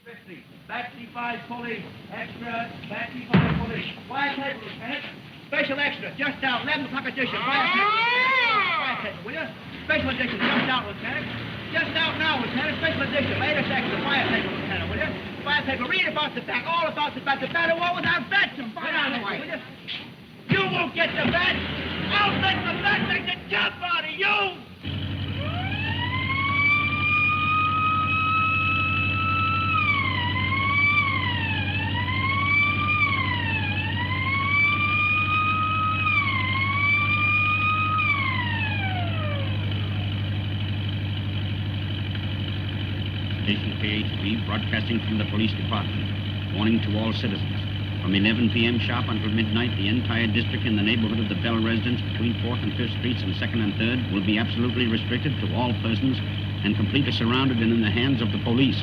50. Backseat 5 police. Extra. Backseat 5 police. Quiet table, Lieutenant. Special extra. Just out. 11 o'clock edition. Quiet table, will you? Special edition. Just out, Lieutenant. Just out now, Lieutenant. Special edition. Latest extra. Quiet table, Lieutenant, will you? Quiet table. Read about the back. All about the back. The battle war without bets. Get out of the way, will you? You won't get the bat. I'll make the bat make the jump out of you. Station KHB broadcasting from the police department. Warning to all citizens. From 11 p.m. sharp until midnight, the entire district in the neighborhood of the Bell residence between 4th and 5th Streets and 2nd and 3rd will be absolutely restricted to all persons and completely surrounded and in the hands of the police,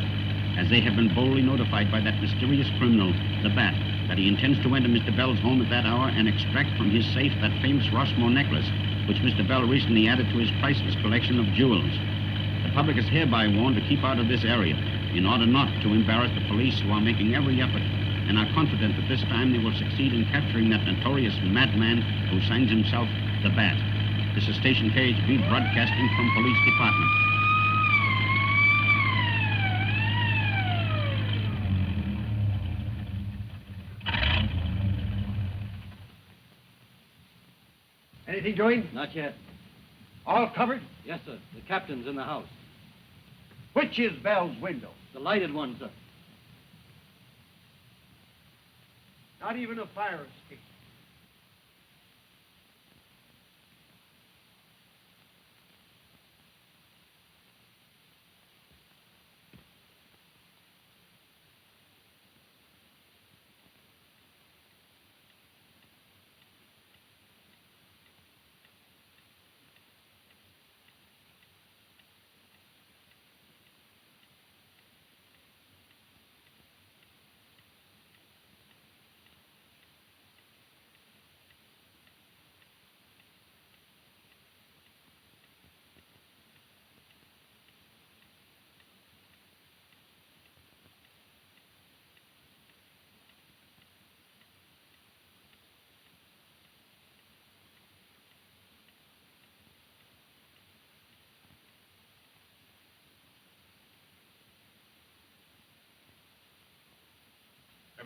as they have been boldly notified by that mysterious criminal, the Bat, that he intends to enter Mr. Bell's home at that hour and extract from his safe that famous Rossmore necklace, which Mr. Bell recently added to his priceless collection of jewels. The public is hereby warned to keep out of this area in order not to embarrass the police, who are making every effort and are confident that this time they will succeed in capturing that notorious madman who signs himself the Bat. This is Station KHB broadcasting from Police Department. Anything doing? Not yet. All covered? Yes, sir. The captain's in the house. Which is Bell's window? The lighted one, sir. Not even a fire escape.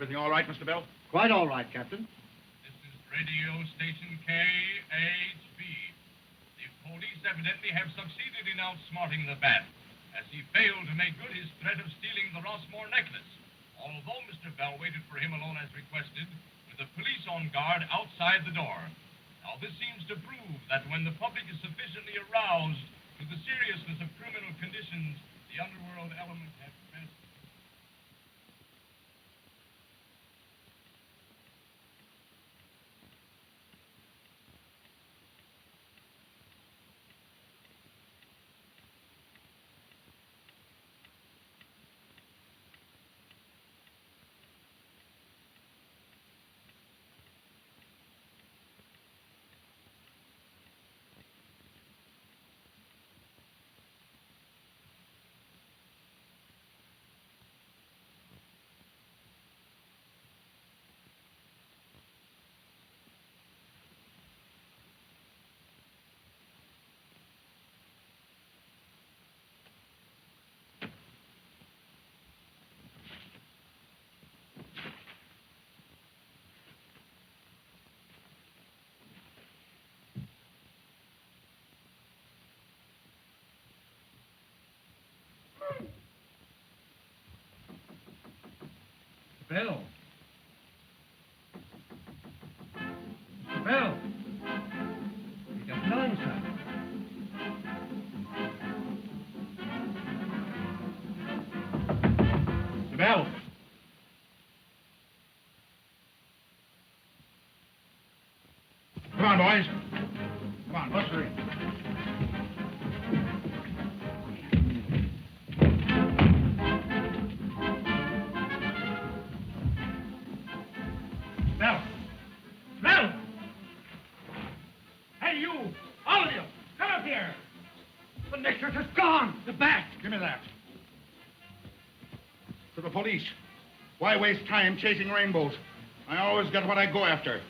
Everything all right, Mr. Bell? Quite all right, Captain. This is radio station KHB. The police evidently have succeeded in outsmarting the Bat, as he failed to make good his threat of stealing the Rossmore necklace, although Mr. Bell waited for him alone as requested, with the police on guard outside the door. Now, this seems to prove that when the public is sufficiently aroused to the seriousness of criminal conditions, the underworld element has best... Bell. Mr. Bell. You got an answer. Mr. Bell. Come on, boys. Come on, let's hurry. Bell! Bell! Hey, you! All of you! Come up here! The necklace is gone! The bat! Give me that. To the police. Why waste time chasing rainbows? I always get what I go after.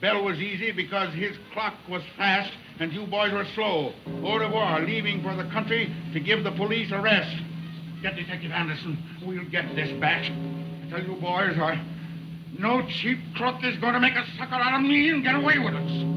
Bell was easy because his clock was fast and you boys were slow. Au revoir, leaving for the country to give the police a rest. Get Detective Anderson. We'll get this back. I tell you boys, no cheap crook is going to make a sucker out of me and get away with it.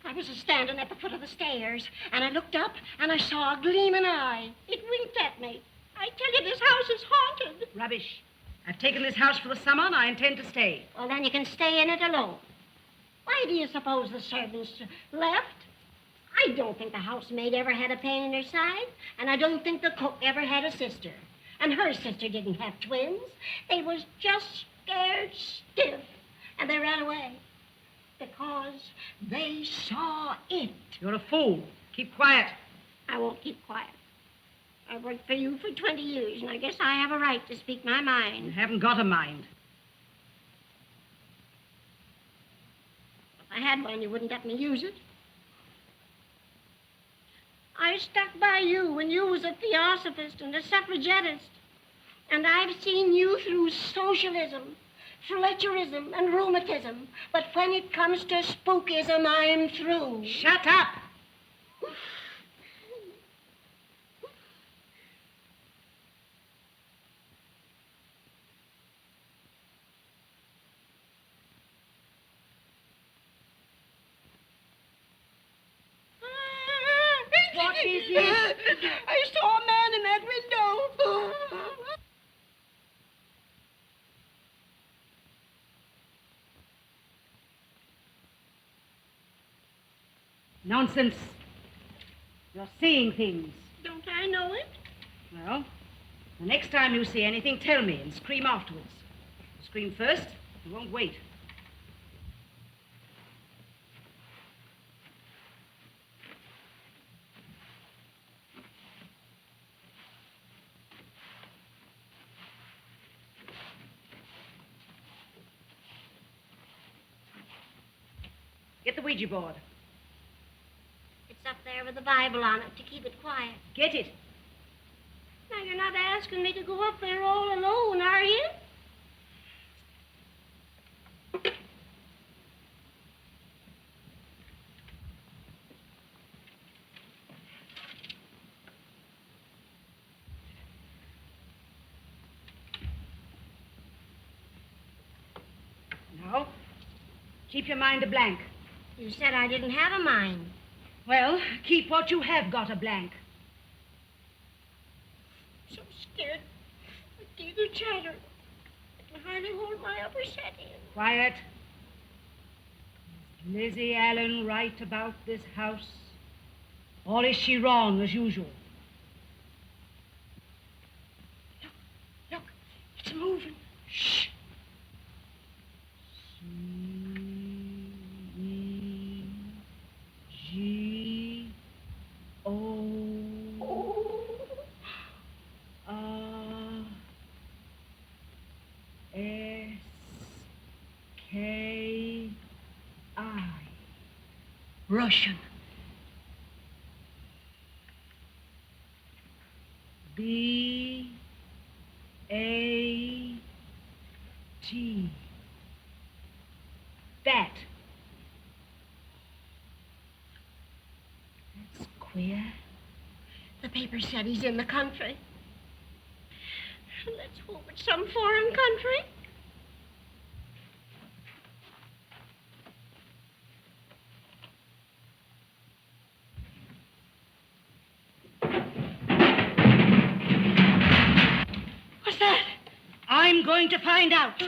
I was standing at the foot of the stairs, and I looked up, and I saw a gleaming eye. It winked at me. I tell you, this house is haunted. Rubbish. I've taken this house for the summer, and I intend to stay. Well, then you can stay in it alone. Why do you suppose the servants left? I don't think the housemaid ever had a pain in her side, and I don't think the cook ever had a sister. And her sister didn't have twins. They was just scared stiff, and they ran away. Because they saw it. You're a fool. Keep quiet. I won't keep quiet. I've worked for you for 20 years, and I guess I have a right to speak my You mind. haven't got a mind. If I had one, you wouldn't let me use it. I stuck by you when you was a theosophist and a suffragettist. And I've seen you through socialism, Fletcherism, and rheumatism. But when it comes to spookism, I'm through. Shut up! What is it? I saw a man in that window. Nonsense. You're seeing things. Don't I know it? Well, the next time you see anything, tell me and scream afterwards. Scream first, you won't wait. Get the Ouija board. It's up there with the Bible on it to keep it quiet. Get it. Now, you're not asking me to go up there all alone, are you? Now, keep your mind a blank. You said I didn't have a mind. Well, keep what you have got a blank. So scared. My teeth are chattering. I can hardly hold my upper set in. Quiet. Is Lizzie Allen right about this house? Or is she wrong as usual? Look, it's moving. Shh. C-O-S-K-I. Russian. B-A-T. Bat. That's queer. The paper said he's in the country. Let's hope it's some foreign country. What's that? I'm going to find out.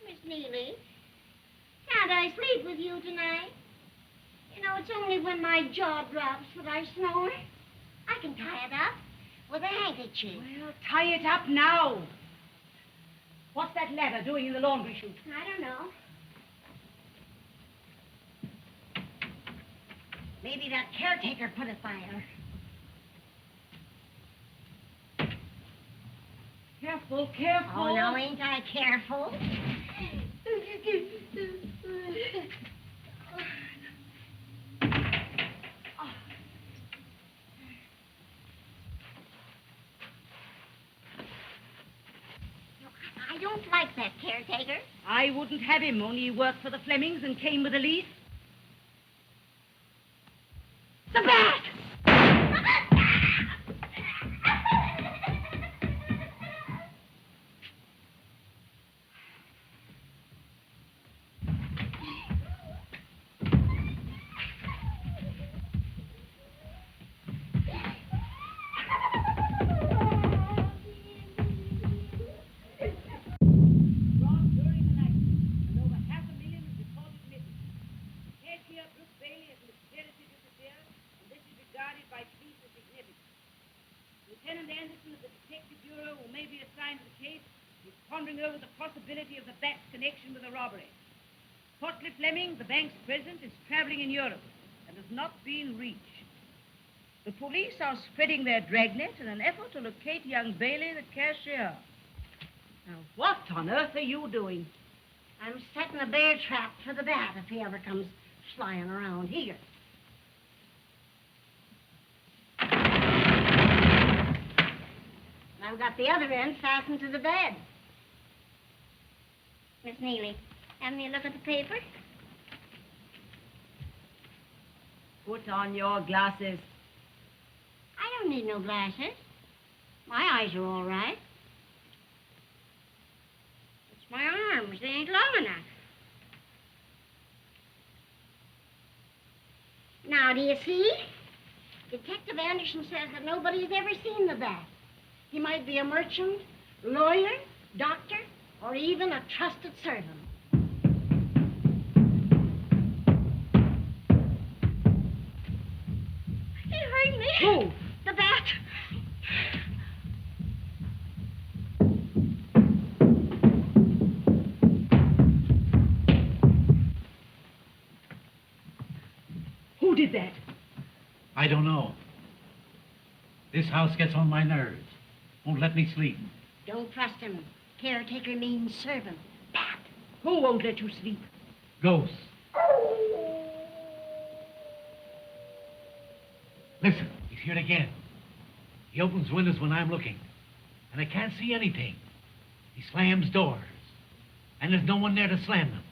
Miss Neely, can't I sleep with you tonight? You know, it's only when my jaw drops that I snore. I can tie it up with a handkerchief. Well, tie it up now. What's that ladder doing in the laundry chute? I don't know. Maybe that caretaker put it by her. Careful, careful. Oh, no, ain't I careful? I don't like that caretaker. I wouldn't have him, only he worked for the Flemings and came with a lease. The bat! Over the possibility of the bat's connection with the robbery. Portly Fleming, the bank's president, is traveling in Europe and has not been reached. The police are spreading their dragnet in an effort to locate young Bailey, the cashier. Now, what on earth are you doing? I'm setting a bear trap for the bat if he ever comes flying around here. I've got the other end fastened to the bed. Miss Neely, have me a look at the paper? Put on your glasses. I don't need no glasses. My eyes are all right. It's my arms. They ain't long enough. Now, do you see? Detective Anderson says that nobody's ever seen the bat. He might be a merchant, lawyer, doctor, or even a trusted servant. He heard me. Who? The bat. Who did that? I don't know. This house gets on my nerves. Won't let me sleep. Don't trust him. Caretaker means servant. Bat. Who won't let you sleep? Ghosts. Listen, he's here again. He opens windows when I'm looking, and I can't see anything. He slams doors, and there's no one there to slam them.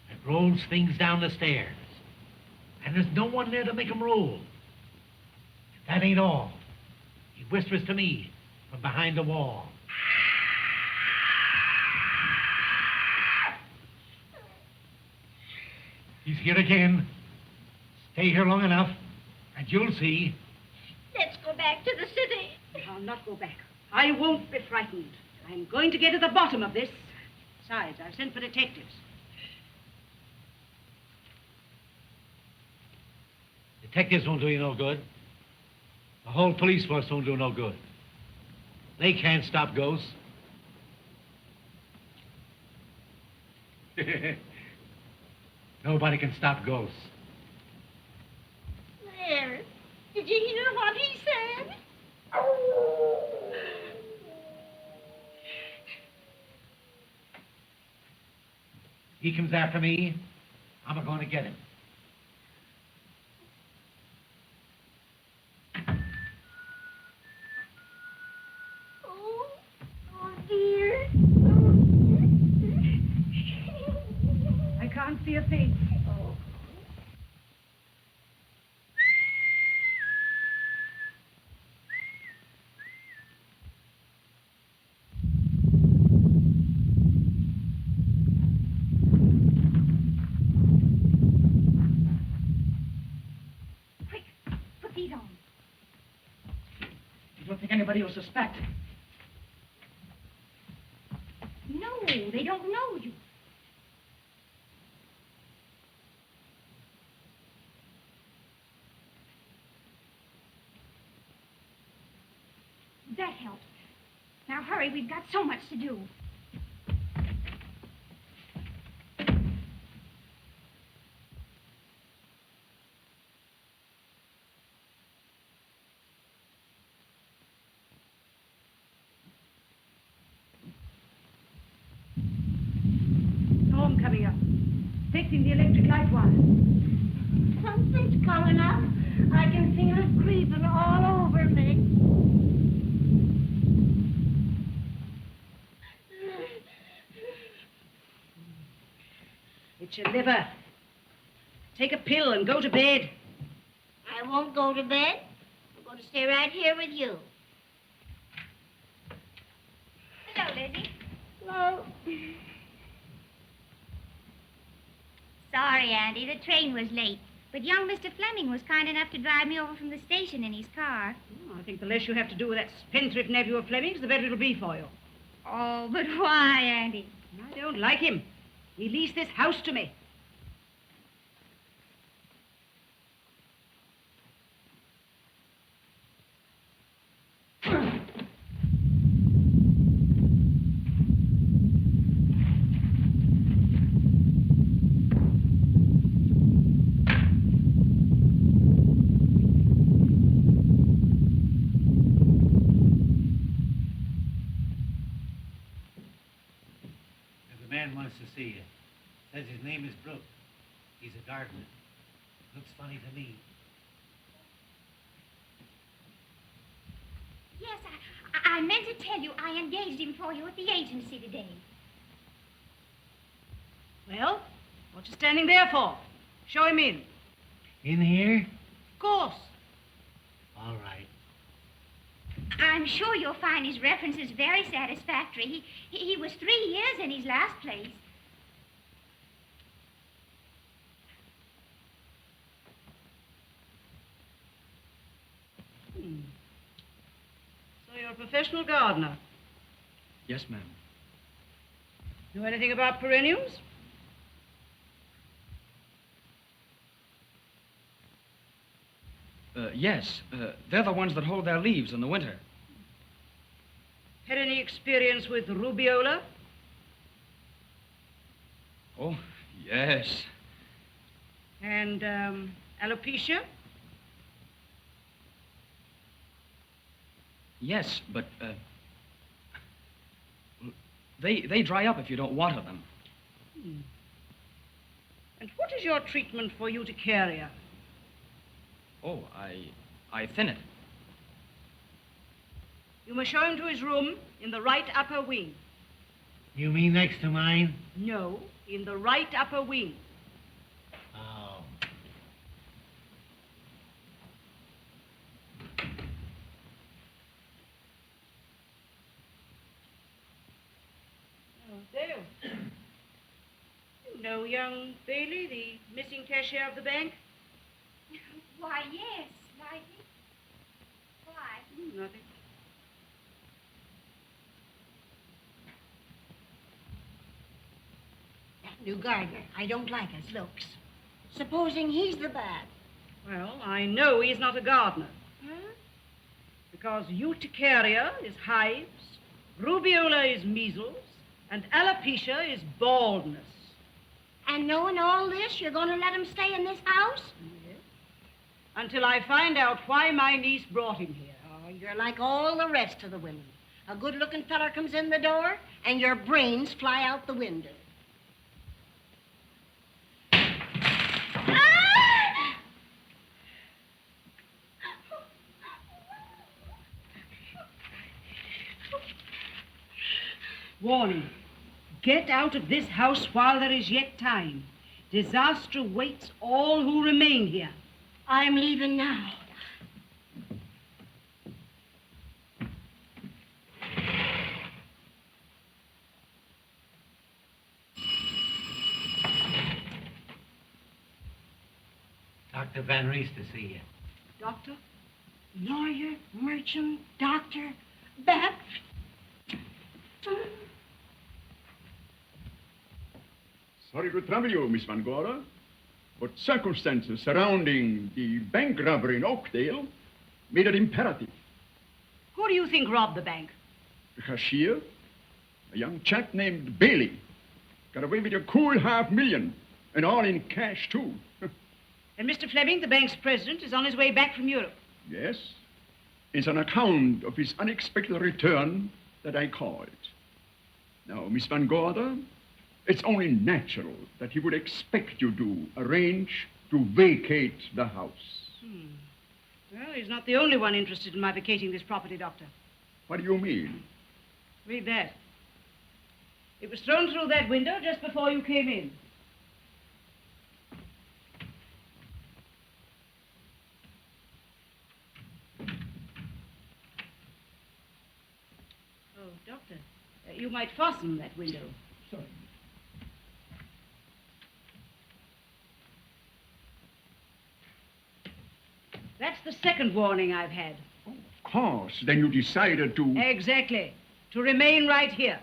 And rolls things down the stairs, and there's no one there to make them roll. That ain't all. He whispers to me from behind the wall. He's here again. Stay here long enough, and you'll see. Let's go back to the city. I'll not go back. I won't be frightened. I'm going to get to the bottom of this. Besides, I've sent for detectives. Detectives won't do you no good. The whole police force won't do no good. They can't stop ghosts. Nobody can stop ghosts. There. Did you hear what he said? He comes after me, I'm going to get him. Oh, dear. I can't see a thing. Quick, put these on. You don't think anybody will suspect? No, they don't know you. That helps. Now hurry, we've got so much to do. Storm coming up. Fixing the electric light wire. Something's coming up. I can feel it creeping all over me. It's your liver. Take a pill and go to bed. I won't go to bed. I'm going to stay right here with you. Hello, Lizzie. Hello. Sorry, Andy, the train was late. But young Mr. Fleming was kind enough to drive me over from the station in his car. Oh, I think the less you have to do with that spendthrift nephew of Fleming's, the better it'll be for you. Oh, but why, Andy? I don't like him. He leased this house to me. Wants to see you. Says his name is Brooke. He's a gardener. Looks funny to me. Yes, I meant to tell you I engaged him for you at the agency today. Well, what you standing there for? Show him in. In here? Of course. All right. I'm sure you'll find his references very satisfactory. He was 3 years in his last place. So you're a professional gardener. Yes, ma'am. Know anything about perennials? Yes. They're the ones that hold their leaves in the winter. Had any experience with rubiola? Oh, yes. And alopecia? Yes, but, they dry up if you don't water them. And what is your treatment for urticaria? Oh, I thin it. You must show him to his room in the right upper wing. You mean next to mine? No, in the right upper wing. Oh. Oh, Dale. You know young Bailey, the missing cashier of the bank? Why, yes. Why? Nothing. That new gardener, I don't like his looks. Supposing he's the bad. Well, I know he's not a gardener. Huh? Because urticaria is hives, rubiola is measles, and alopecia is baldness. And knowing all this, you're going to let him stay in this house? Yes. Until I find out why my niece brought him here. Oh, you're like all the rest of the women. A good-looking feller comes in the door, and your brains fly out the window. Warning. Get out of this house while there is yet time. Disaster awaits all who remain here. I'm leaving now. Dr. Van Rees to see you. Doctor? Lawyer, merchant, doctor, Beth. Sorry to trouble you, Miss Van Gorder, but circumstances surrounding the bank robbery in Oakdale made it imperative. Who do you think robbed the bank? The cashier, a young chap named Bailey, got away with a cool $500,000, and all in cash, too. And Mr. Fleming, the bank's president, is on his way back from Europe. Yes, it's an account of his unexpected return that I called. Now, Miss Van Gorder, it's only natural that he would expect you to arrange to vacate the house. Well, he's not the only one interested in my vacating this property, Doctor. What do you mean? Read that. It was thrown through that window just before you came in. Oh, Doctor, you might fasten that window. Sorry. That's the second warning I've had. Of course, then you decided to... Exactly. To remain right here.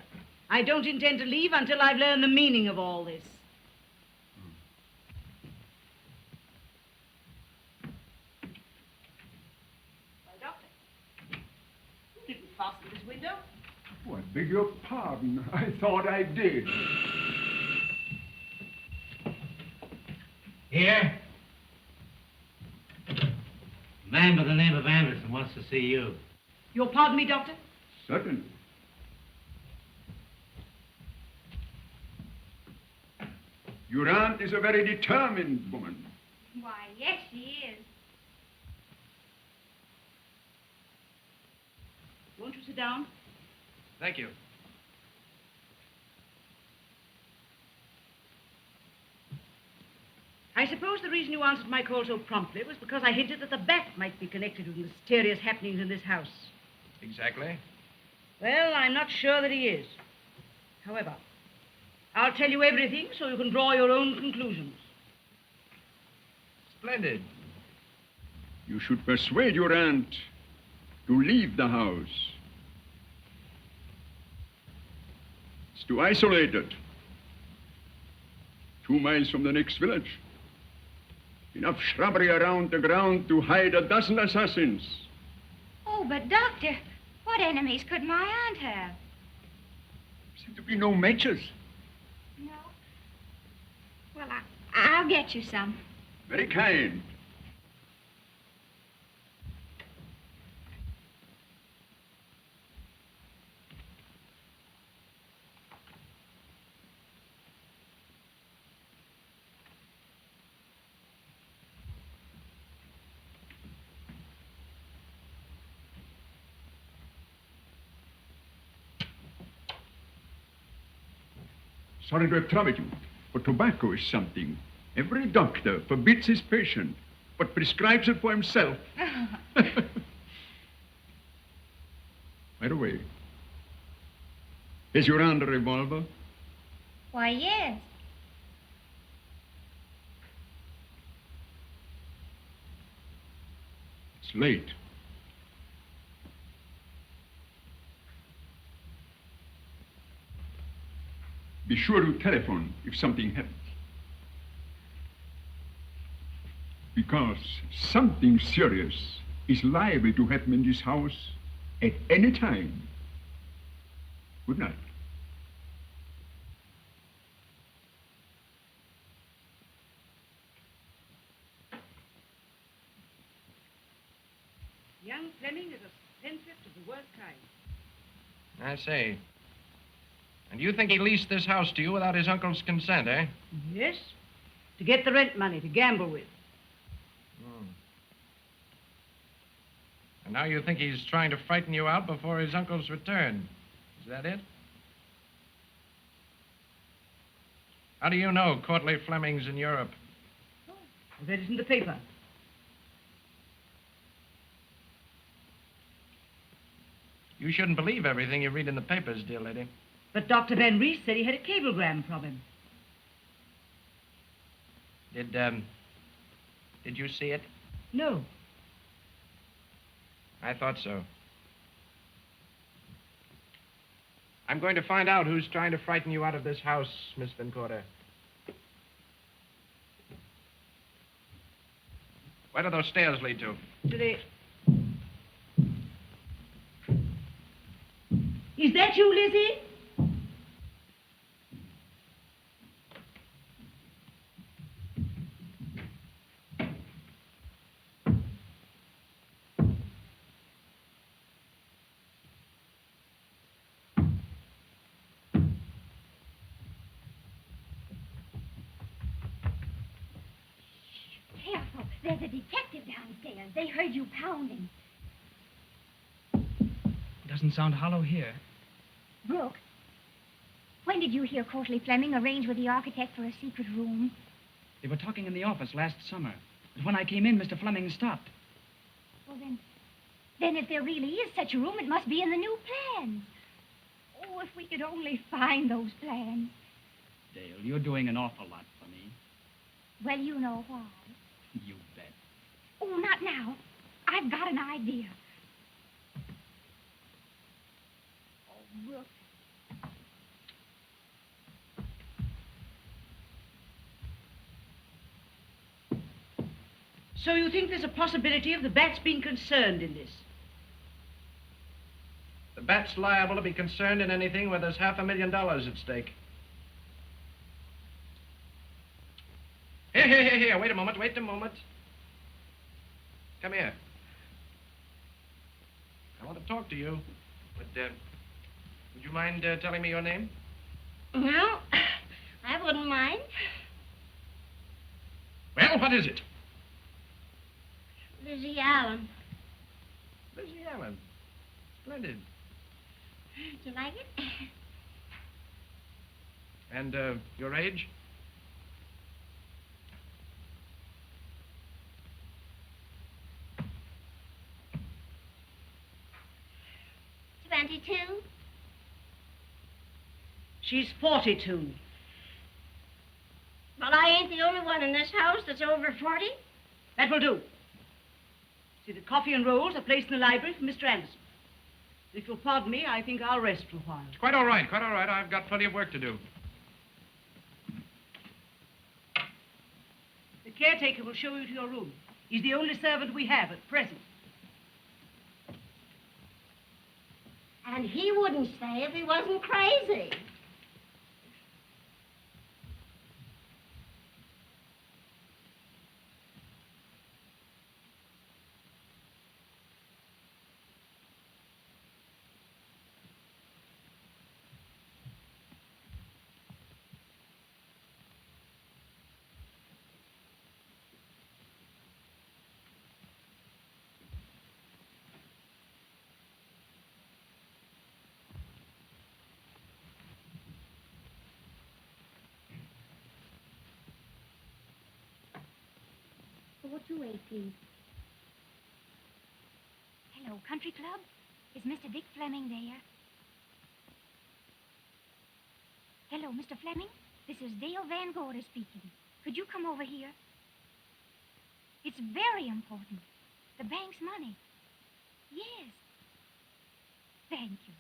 I don't intend to leave until I've learned the meaning of all this. Well, Doctor, you didn't fasten this window. Oh, I beg your pardon. I thought I did. Here? A man by the name of Anderson wants to see you. You'll pardon me, Doctor? Certainly. Your aunt is a very determined woman. Why, yes, she is. Won't you sit down? Thank you. I suppose the reason you answered my call so promptly was because I hinted that the bat might be connected with mysterious happenings in this house. Exactly. Well, I'm not sure that he is. However, I'll tell you everything so you can draw your own conclusions. Splendid. You should persuade your aunt to leave the house. It's too isolated. 2 miles from the next village. Enough shrubbery around the ground to hide a dozen assassins. Oh, but Doctor, what enemies could my aunt have? Seem to be no matches. No. Well, I'll get you some. Very kind. Sorry to have troubled you, but tobacco is something every doctor forbids his patient, but prescribes it for himself. By the way, is your aunt a revolver? Why, yes. It's late. Be sure to telephone if something happens. Because something serious is liable to happen in this house at any time. Good night. Young Fleming is a spendthrift of the worst kind. I see. And you think he leased this house to you without his uncle's consent, eh? Yes. To get the rent money to gamble with. And now you think he's trying to frighten you out before his uncle's return. Is that it? How do you know Courtleigh Fleming's in Europe? I read it in the paper. You shouldn't believe everything you read in the papers, dear lady. But Dr. Van Rees said he had a cablegram from him. Did you see it? No. I thought so. I'm going to find out who's trying to frighten you out of this house, Miss Van Gorder. Where do those stairs lead to? To the... Is that you, Lizzie? Careful. There's a detective downstairs. They heard you pounding. Doesn't sound hollow here. Brooke, when did you hear Courtleigh Fleming arrange with the architect for a secret room? They were talking in the office last summer. But when I came in, Mr. Fleming stopped. Well, then if there really is such a room, it must be in the new plans. Oh, if we could only find those plans. Dale, you're doing an awful lot for me. Well, you know why. You bet. Oh, not now. I've got an idea. Oh, Brooke. So you think there's a possibility of the bats being concerned in this? The bat's liable to be concerned in anything where there's $500,000 at stake. Here. Wait a moment. Come here. I want to talk to you, but would you mind telling me your name? No, I wouldn't mind. Well, what is it? Lizzie Allen. Lizzie Allen. Splendid. Do you like it? And your age? 22. She's 42. Well, I ain't the only one in this house that's over 40. That will do. See, the coffee and rolls are placed in the library for Mr. Anderson. If you'll pardon me, I think I'll rest for a while. Quite all right, quite all right. I've got plenty of work to do. The caretaker will show you to your room. He's the only servant we have at present. And he wouldn't stay if he wasn't crazy. What you wait, please? Hello, Country Club. Is Mr. Dick Fleming there? Hello, Mr. Fleming. This is Dale Van Gorder speaking. Could you come over here? It's very important. The bank's money. Yes. Thank you.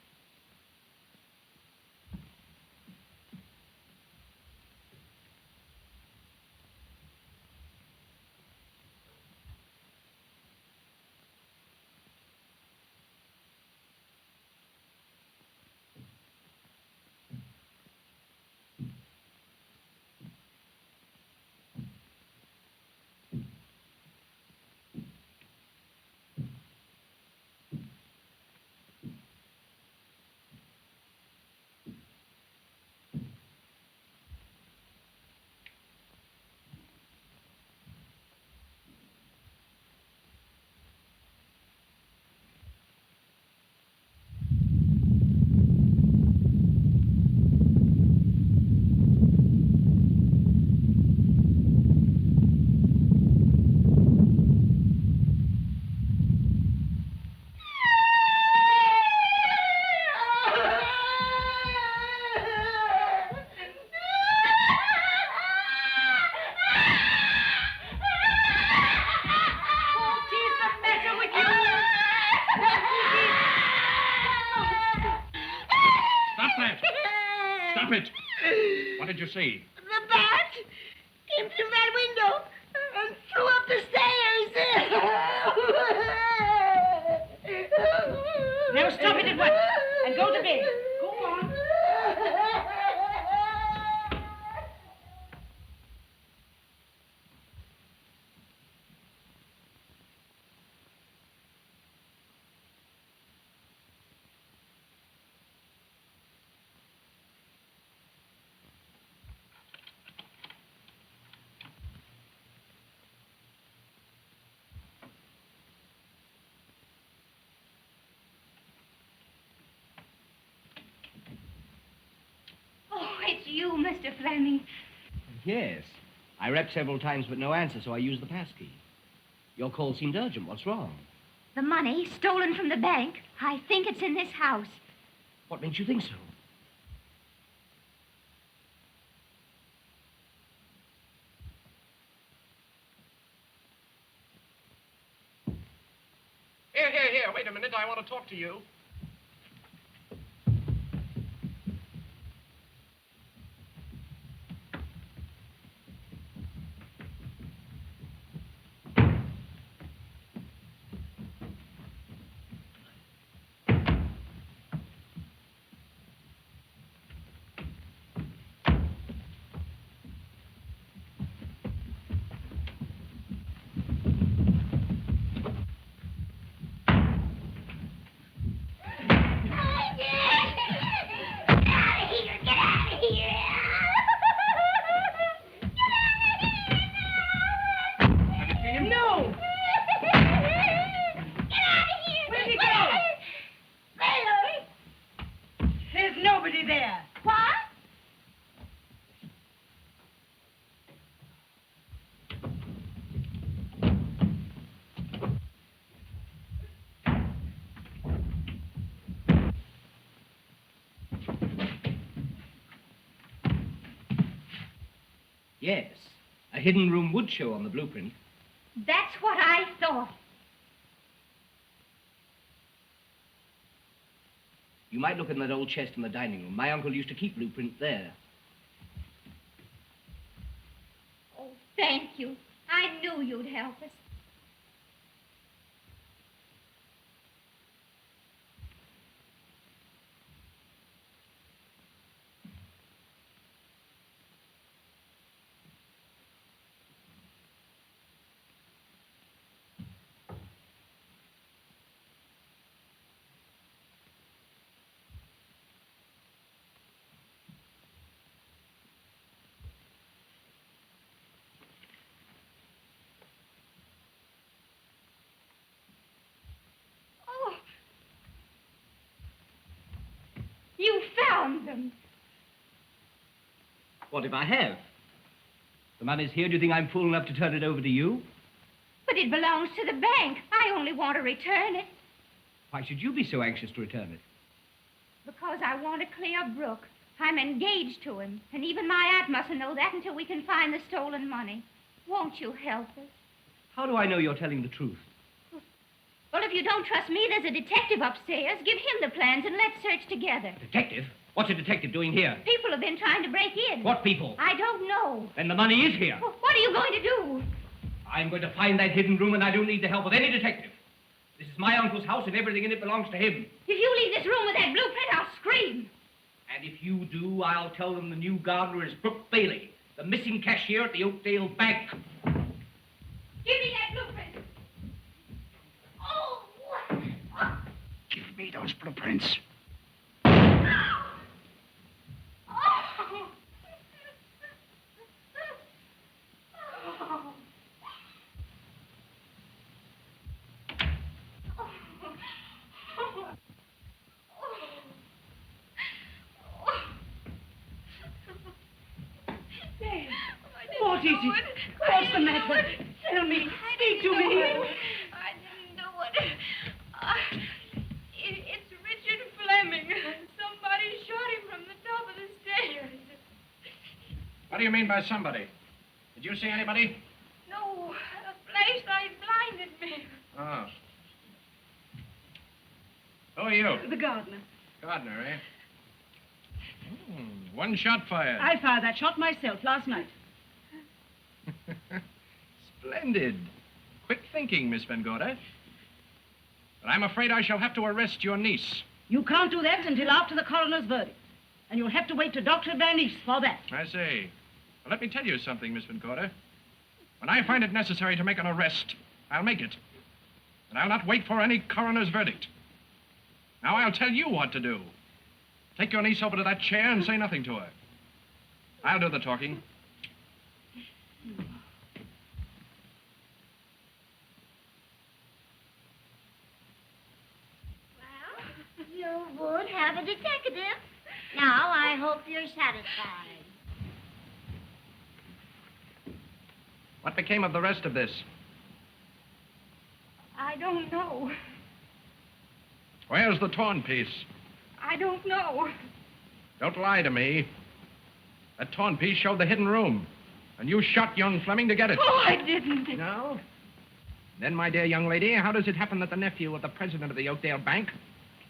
Stop it! What did you see? The bat came through that window and flew up the stairs. Now stop it at once and go to bed. Go on. It's you, Mr. Fleming. Yes. I rapped several times, but no answer, so I used the passkey. Your call seemed urgent. What's wrong? The money stolen from the bank. I think it's in this house. What makes you think so? Here. Wait a minute. I want to talk to you. Yes. A hidden room would show on the blueprint. That's what I thought. You might look in that old chest in the dining room. My uncle used to keep blueprints there. Oh, thank you. I knew you'd help us. You found them. What if I have? The money's here. Do you think I'm fool enough to turn it over to you? But it belongs to the bank. I only want to return it. Why should you be so anxious to return it? Because I want to clear Brooke. I'm engaged to him. And even my aunt mustn't know that until we can find the stolen money. Won't you help us? How do I know you're telling the truth? Well, if you don't trust me, there's a detective upstairs. Give him the plans and let's search together. Detective? What's a detective doing here? People have been trying to break in. What people? I don't know. Then the money is here. Well, what are you going to do? I'm going to find that hidden room, and I don't need the help of any detective. This is my uncle's house, and everything in it belongs to him. If you leave this room with that blueprint, I'll scream. And if you do, I'll tell them the new gardener is Brooke Bailey, the missing cashier at the Oakdale Bank. Give me that blueprint. Oh, what? Give me those blueprints. What is it? What's the matter? Tell me. Speak to me. I didn't do it. It's Richard Fleming. Somebody shot him from the top of the stairs. What do you mean by somebody? Did you see anybody? No, the flashlight blinded me. Oh. Who are you? The gardener. Gardener, eh? One shot fired. I fired that shot myself last night. Splendid. Quick thinking, Miss Van Gorder. But I'm afraid I shall have to arrest your niece. You can't do that until after the coroner's verdict. And you'll have to wait to Dr. Van East for that. I see. Well, let me tell you something, Miss Van Gorder. When I find it necessary to make an arrest, I'll make it. And I'll not wait for any coroner's verdict. Now I'll tell you what to do. Take your niece over to that chair and say nothing to her. I'll do the talking. Well, you would have a detective. Now, I hope you're satisfied. What became of the rest of this? I don't know. Where's the torn piece? I don't know. Don't lie to me. That torn piece showed the hidden room. And you shot young Fleming to get it. Oh, I didn't. No? Then, my dear young lady, how does it happen that the nephew of the president of the Oakdale Bank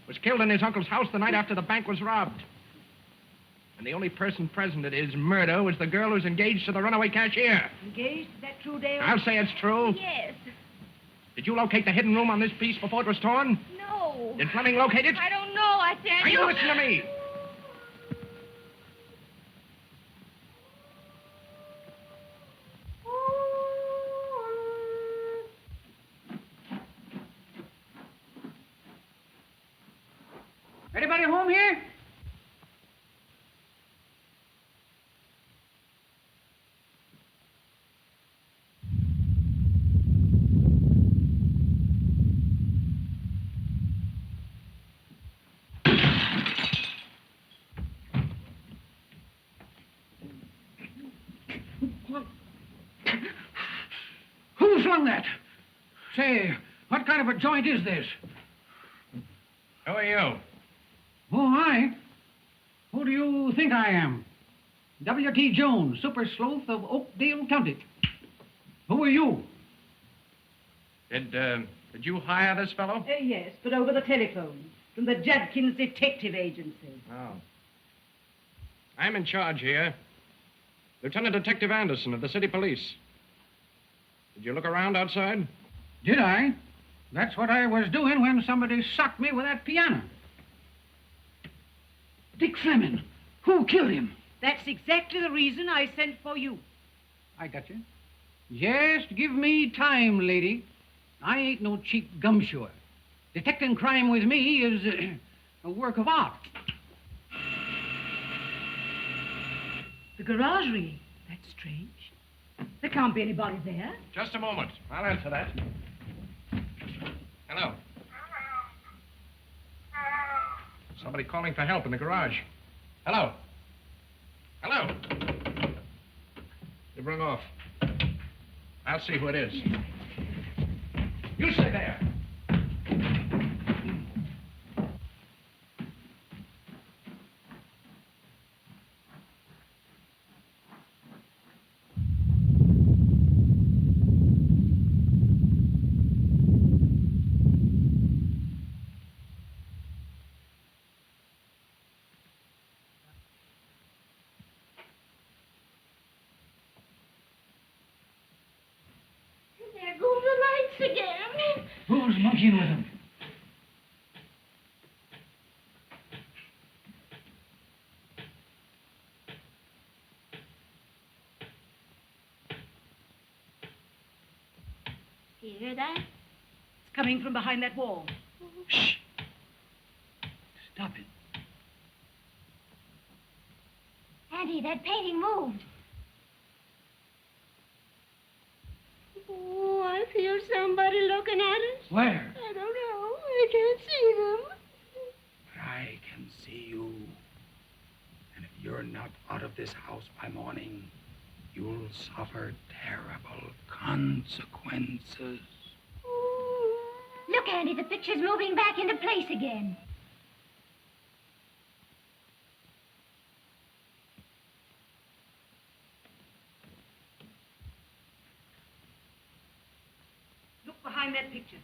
was killed in his uncle's house the night after the bank was robbed? And the only person present at his murder was the girl who's engaged to the runaway cashier. Engaged? Is that true, Dale? I'll say it's true. Yes. Did you locate the hidden room on this piece before it was torn? No. Did Fleming locate it? I don't know, I tell Now, you listen to me. Anybody home here? Who flung that? Say, what kind of a joint is this? Who are you? Oh, I? Who do you think I am? W.T. Jones, super sleuth of Oakdale County. Who are you? Did you hire this fellow? Yes, but over the telephone, from the Judkins Detective Agency. Oh. I'm in charge here. Lieutenant Detective Anderson of the city police. Did you look around outside? Did I? That's what I was doing when somebody socked me with that piano. Dick Fleming. Who killed him? That's exactly the reason I sent for you. I got you. Just give me time, lady. I ain't no cheap gumshoe. Detecting crime with me is a work of art. The garagerie. That's strange. There can't be anybody there. Just a moment. I'll answer that. Hello. Somebody calling for help in the garage. Hello. Hello. You've rung off. I'll see who it is. You stay there. There go the lights again. Who's monkeying with him? Do you hear that? It's coming from behind that wall. Shh. Stop it. Auntie, that painting moved. Oh, I feel somebody looking at us. Where? I don't know. I can't see them. I can see you. And if you're not out of this house by morning, you'll suffer terrible consequences. Look, Auntie, the picture's moving back into place again. Look behind that picture.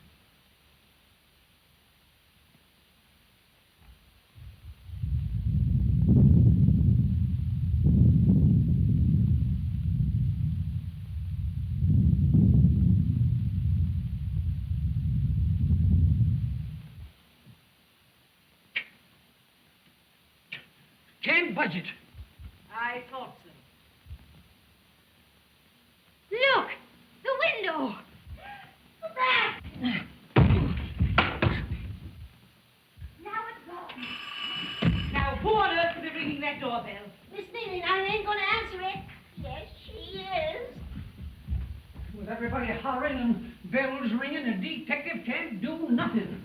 Can't budge it. I thought so. Look! The window! Back! Now it's gone. Now, who on earth could be ringing that doorbell? Miss Neely, I ain't going to answer it. Yes, she is. With everybody hollering and bells ringing, the detective can't do nothing.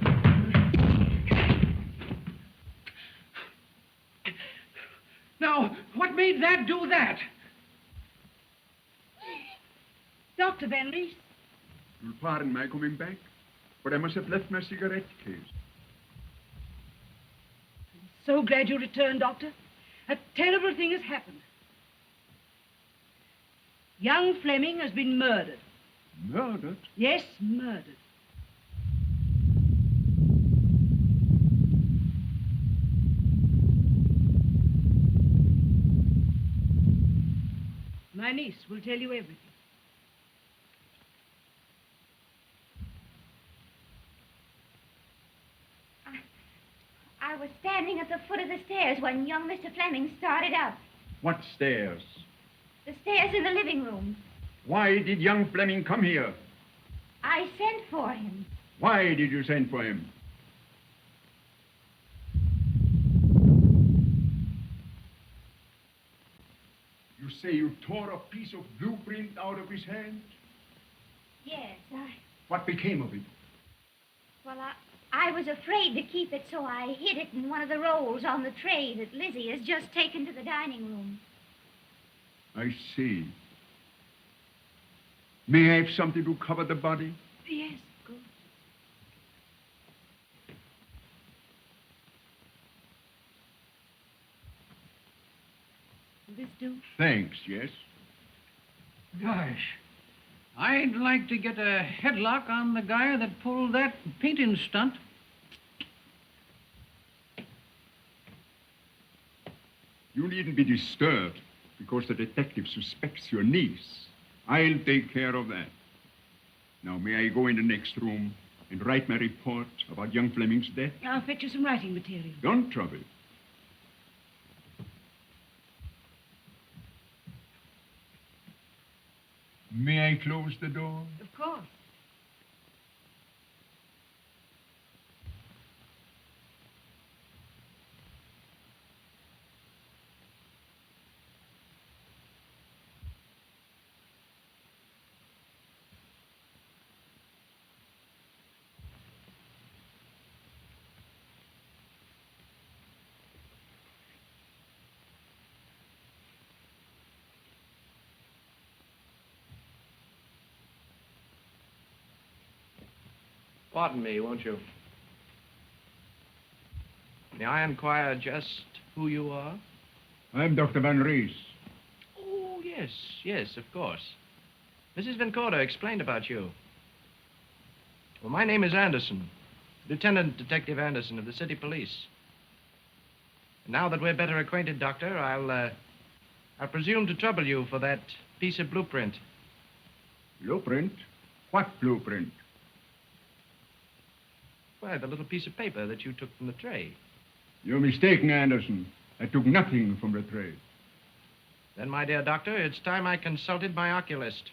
Now, what made that do that? Dr. Van Rees. You'll pardon my coming back, but I must have left my cigarette case. So glad you returned, Doctor. A terrible thing has happened. Young Fleming has been murdered. Murdered? Yes, murdered. My niece will tell you everything. I was standing at the foot of the stairs when young Mr. Fleming started up. What stairs? The stairs in the living room. Why did young Fleming come here? I sent for him. Why did you send for him? You say you tore a piece of blueprint out of his hand? Yes, What became of it? Well, I was afraid to keep it, so I hid it in one of the rolls on the tray that Lizzie has just taken to the dining room. I see. May I have something to cover the body? Yes, good. this do? Thanks, yes. Gosh, I'd like to get a headlock on the guy that pulled that painting stunt. You needn't be disturbed because the detective suspects your niece. I'll take care of that. Now, may I go in the next room and write my report about young Fleming's death? I'll fetch you some writing material. Don't trouble. May I close the door? Of course. Pardon me, won't you? May I inquire just who you are? I'm Dr. Van Rees. Oh, yes, of course. Mrs. Van Gorder explained about you. Well, my name is Anderson, Lieutenant Detective Anderson of the City Police. And now that we're better acquainted, Doctor, I'll presume to trouble you for that piece of blueprint. Blueprint? What blueprint? Why, the little piece of paper that you took from the tray. You're mistaken, Anderson. I took nothing from the tray. Then, my dear doctor, it's time I consulted my oculist.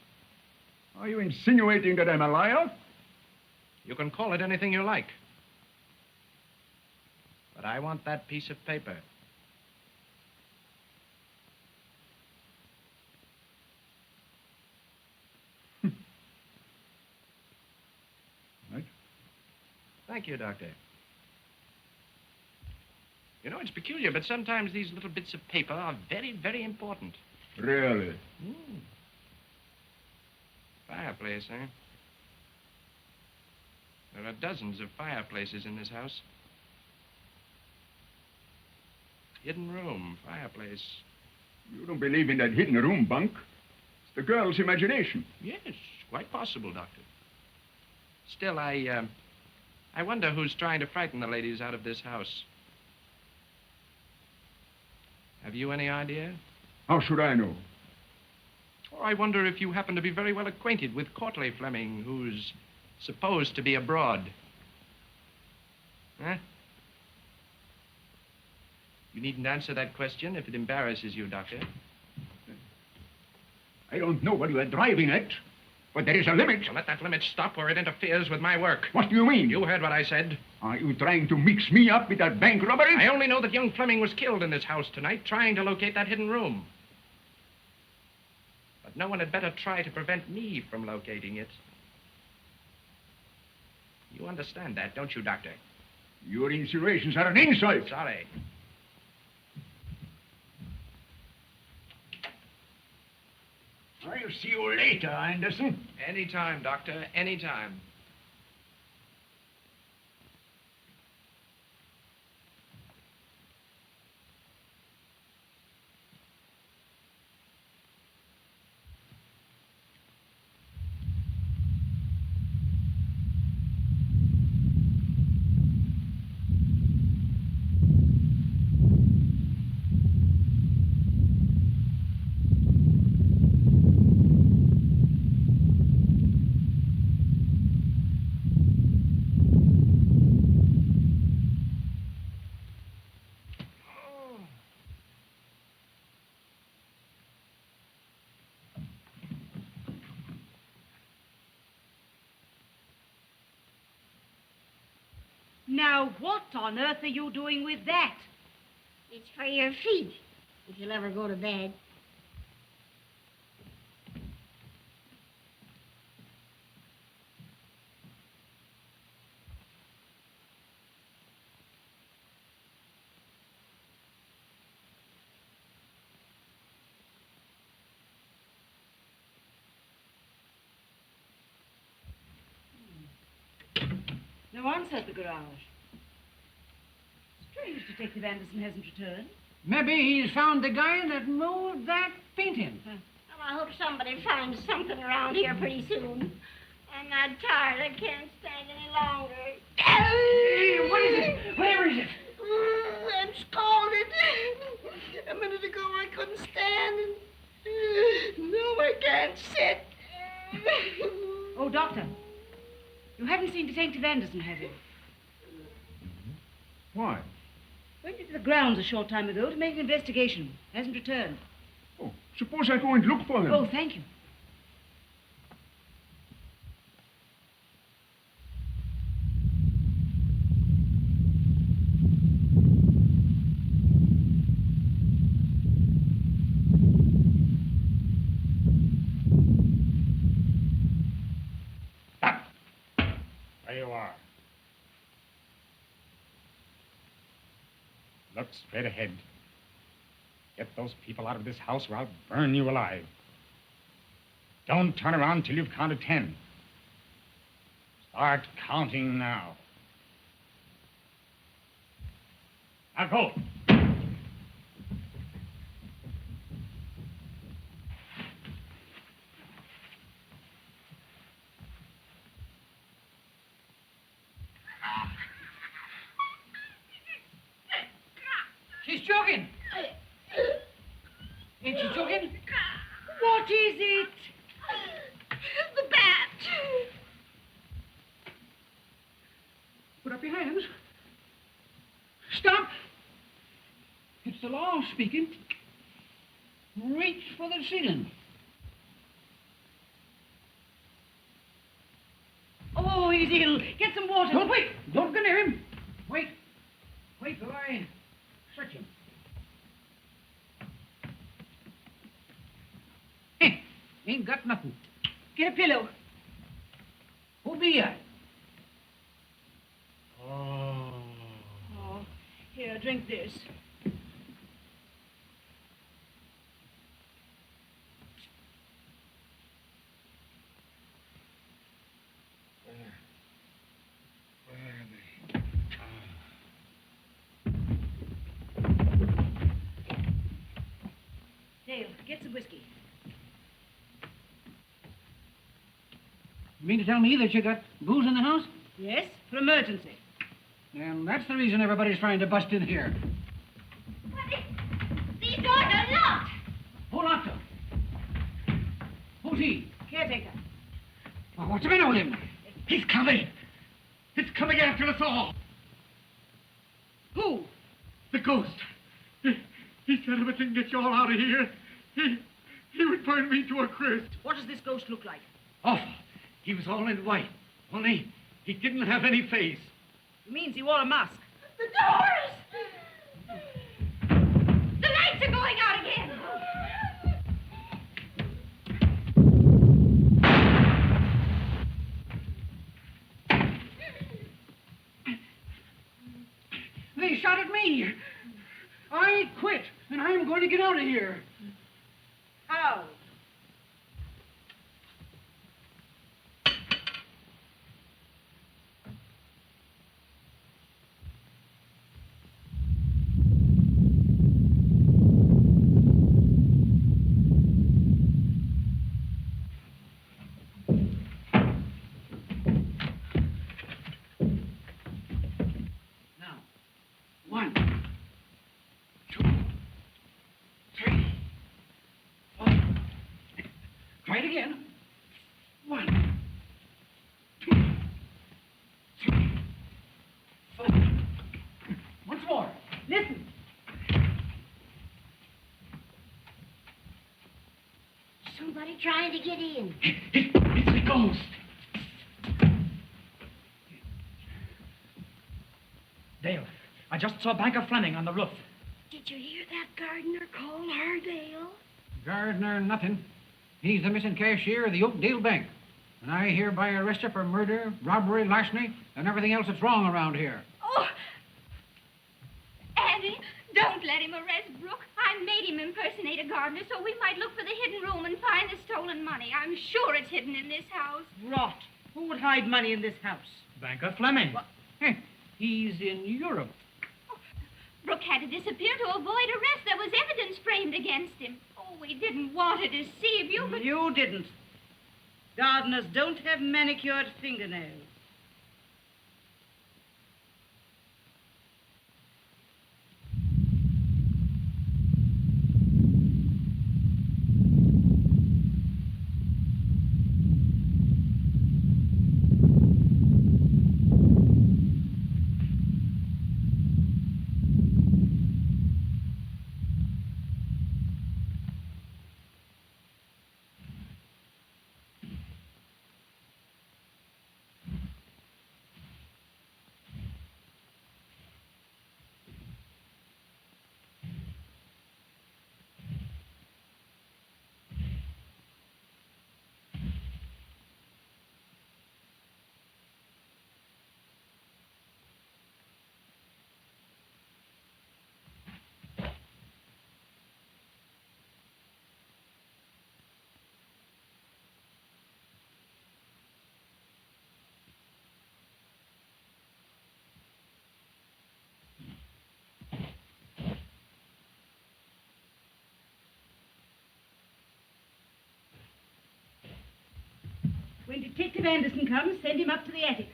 Are you insinuating that I'm a liar? You can call it anything you like. But I want that piece of paper. Right. Thank you, Doctor. You know, it's peculiar, but sometimes these little bits of paper are very, very important. Really? Fireplace, eh? There are dozens of fireplaces in this house. Hidden room, fireplace. You don't believe in that hidden room, Bunk. It's the girl's imagination. Yes, quite possible, Doctor. Still, I wonder who's trying to frighten the ladies out of this house. Have you any idea? How should I know? Or I wonder if you happen to be very well acquainted with Courtleigh Fleming, who's supposed to be abroad. Huh? You needn't answer that question if it embarrasses you, Doctor. I don't know what you are driving at, but there is a limit. Well, let that limit stop or it interferes with my work. What do you mean? You heard what I said. Are you trying to mix me up with that bank robbery? I only know that young Fleming was killed in this house tonight trying to locate that hidden room. But no one had better try to prevent me from locating it. You understand that, don't you, Doctor? Your insinuations are an insult. Sorry. I'll see you later, Anderson. Anytime, Doctor, anytime. Now, what on earth are you doing with that? It's for your feet, if you'll ever go to bed. No answer at the garage. Strange Detective Anderson hasn't returned. Maybe he's found the guy that moved that painting. Well, I hope somebody finds something around here pretty soon. I'm not tired. I can't stand any longer. Hey, what is it? Where is it? I'm scalded. A minute ago I couldn't stand, and now I can't sit. Oh, Doctor. You haven't seen Detective Anderson, have you? Why? Went into the grounds a short time ago to make an investigation. Hasn't returned. Oh, suppose I go and look for him. Oh, thank you. There you are. Look straight ahead. Get those people out of this house or I'll burn you alive. Don't turn around till you've counted 10. Start counting now. Now go. She's choking. Ain't she choking? What is it? The bat. Put up your hands. Stop. It's the law speaking. Reach for the ceiling. Oh, he's ill. Get some water. Don't wait. Don't go near him. Wait. Wait till I search him. Ain't got nothing. Get a pillow. Who be ya? Oh, here, drink this. Dale, get some whiskey. You mean to tell me that you got booze in the house? Yes, for emergency. And that's the reason everybody's trying to bust in here. These doors are locked. Who locked them? Who's he? Caretaker. Well, what's the matter with him? He's coming. He's coming after us all. Who? The ghost. He said if I didn't get you all out of here, he would burn me to a crisp. What does this ghost look like? Awful. He was all in white. Only he didn't have any face. It means he wore a mask. The doors! The lights are going out again! They shot at me. I quit, and I'm going to get out of here. How? Try it again. 1, 2, 3, 4. Once more. Listen. Somebody trying to get in. It's the ghost. Dale, I just saw Banker Fleming on the roof. Did you hear that gardener call her, Dale? Gardner, nothing. He's the missing cashier of the Oakdale Bank. And I hereby arrest you for murder, robbery, larceny, and everything else that's wrong around here. Oh! Annie, don't let him arrest Brooke. I made him impersonate a gardener so we might look for the hidden room and find the stolen money. I'm sure it's hidden in this house. Rot. Who would hide money in this house? Banker Fleming. He's in Europe. Brooke had to disappear to avoid arrest. There was evidence framed against him. Oh, we didn't want to deceive you, but... You didn't. Gardeners don't have manicured fingernails. When Detective Anderson comes, send him up to the attic.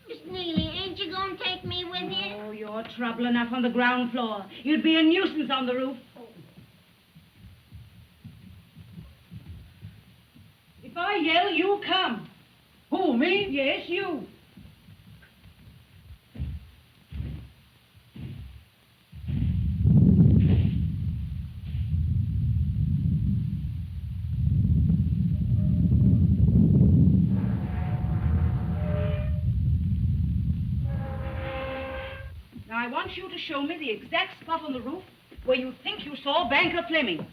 Miss Neely, ain't you going to take me with you? Oh, you're trouble enough on the ground floor. You'd be a nuisance on the roof. If I yell, you come. Who, me? Yes, you. Now, I want you to show me the exact spot on the roof where you think you saw Banker Fleming.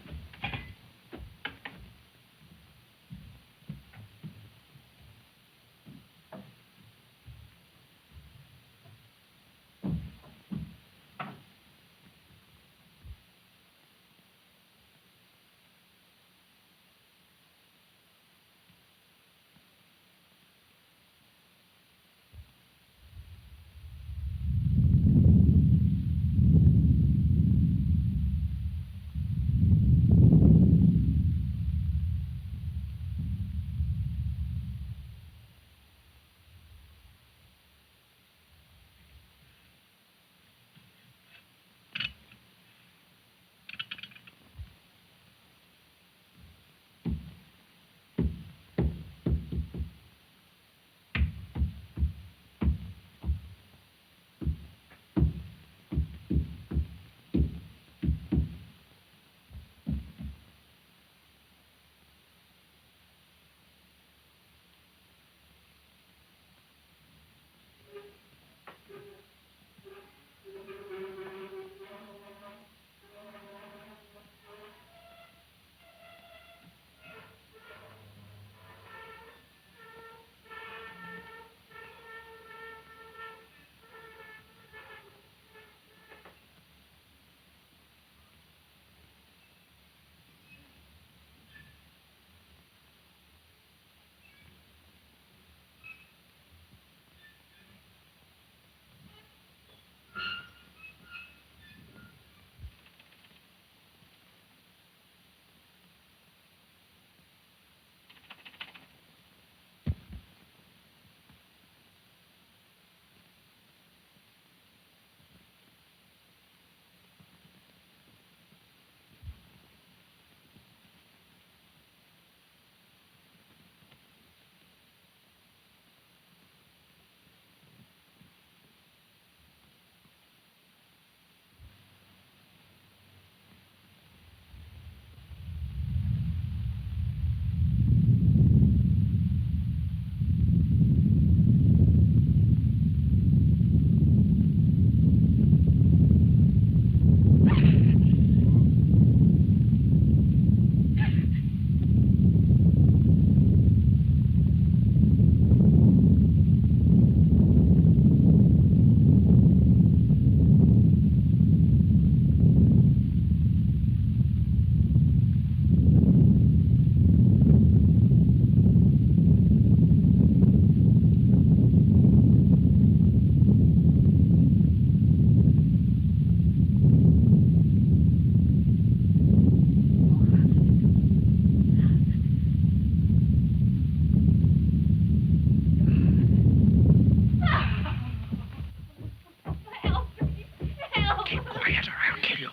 Keep quiet or I'll kill you.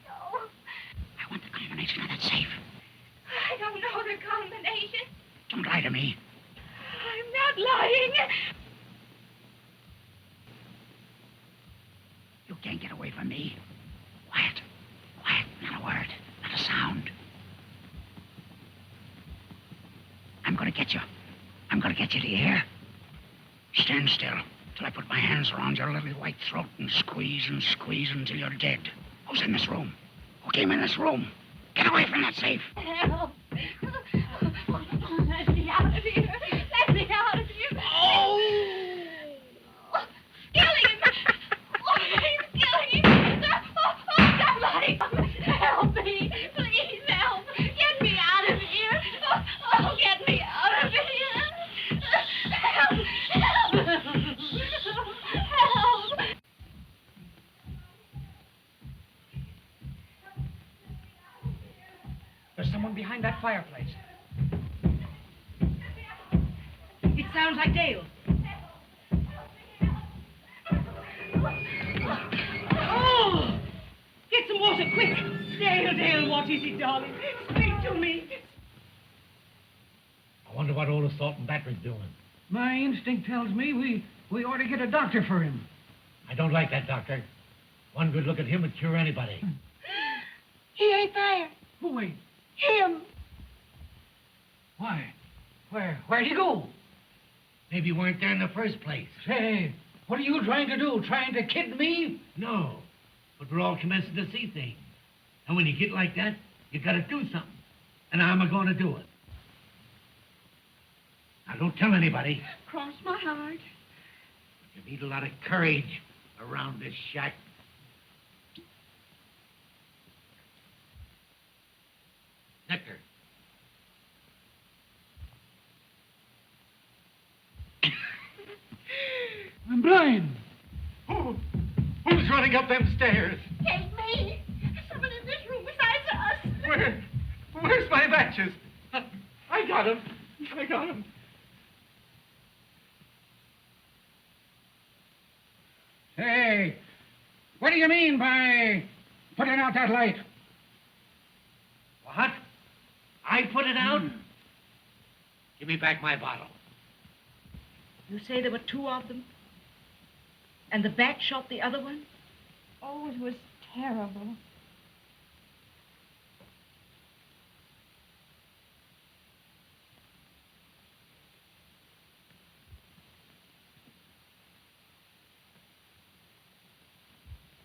No. I want the combination of that safe. I don't know the combination. Don't lie to me. I'm not lying. You can't get away from me. Quiet. Quiet. Not a word. Not a sound. I'm gonna get you. I'm gonna get you, do you hear? Stand still till I put my hands around your little white throat and squeeze until you're dead. Who's in this room? Who came in this room? Get away from that safe. Help. Let me out of here. Let me out of here. Oh! Killing him. Oh, he's killing him. Somebody help me. Please help. Get me out of here. Oh, get me out of here. Help. Help. There's someone behind that fireplace. It sounds like Dale. Oh! Get some water, quick! Dale, what is it, darling? Speak to me. I wonder what old assault and battery's doing. My instinct tells me we ought to get a doctor for him. I don't like that doctor. One good look at him would cure anybody. He ain't there. Who ain't? Him. Why? Where'd he go? Maybe you weren't there in the first place. Say, what are you trying to do? Trying to kid me? No, but we're all commencing to see things. And when you get like that, you gotta do something. And I'm a-going to do it. Now, don't tell anybody. Cross my heart. You need a lot of courage around this shack. Nectar. I'm blind. Who's running up them stairs? Take me. Someone in this room besides us. Where's my matches? I got him. Hey, what do you mean by putting out that light? What? I put it out? Give me back my bottle. You say there were two of them? And the bat shot the other one? Oh, it was terrible.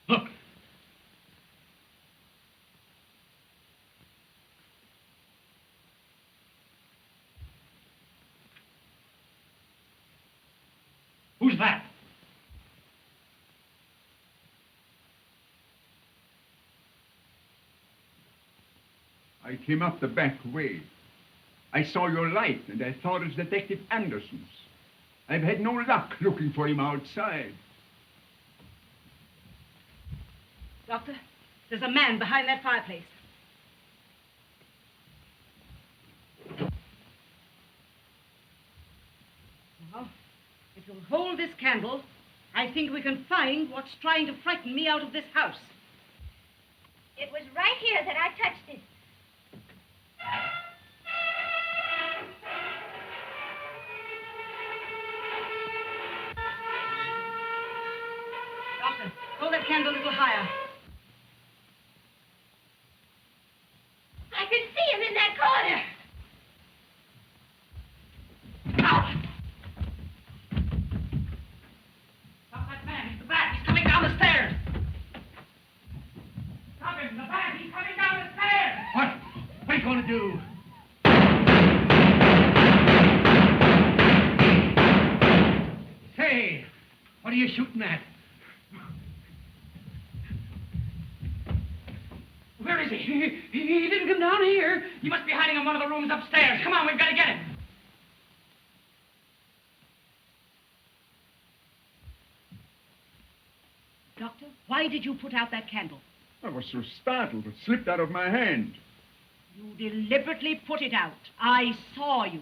Look. Who's that? I came up the back way. I saw your light, and I thought it was Detective Anderson's. I've had no luck looking for him outside. Doctor, there's a man behind that fireplace. Now, if you'll hold this candle, I think we can find what's trying to frighten me out of this house. It was right here that I touched it. Doctor, hold that candle a little higher. I can see him in that corner. Stop that man. He's the bat. He's coming down the stairs. Stop him. The bat. He's coming down the stairs. What? What are you going to do? Say, what are you shooting at? Where is he? He didn't come down here. He must be hiding in one of the rooms upstairs. Come on, we've got to get him. Doctor, why did you put out that candle? I was so startled, it slipped out of my hand. You deliberately put it out. I saw you.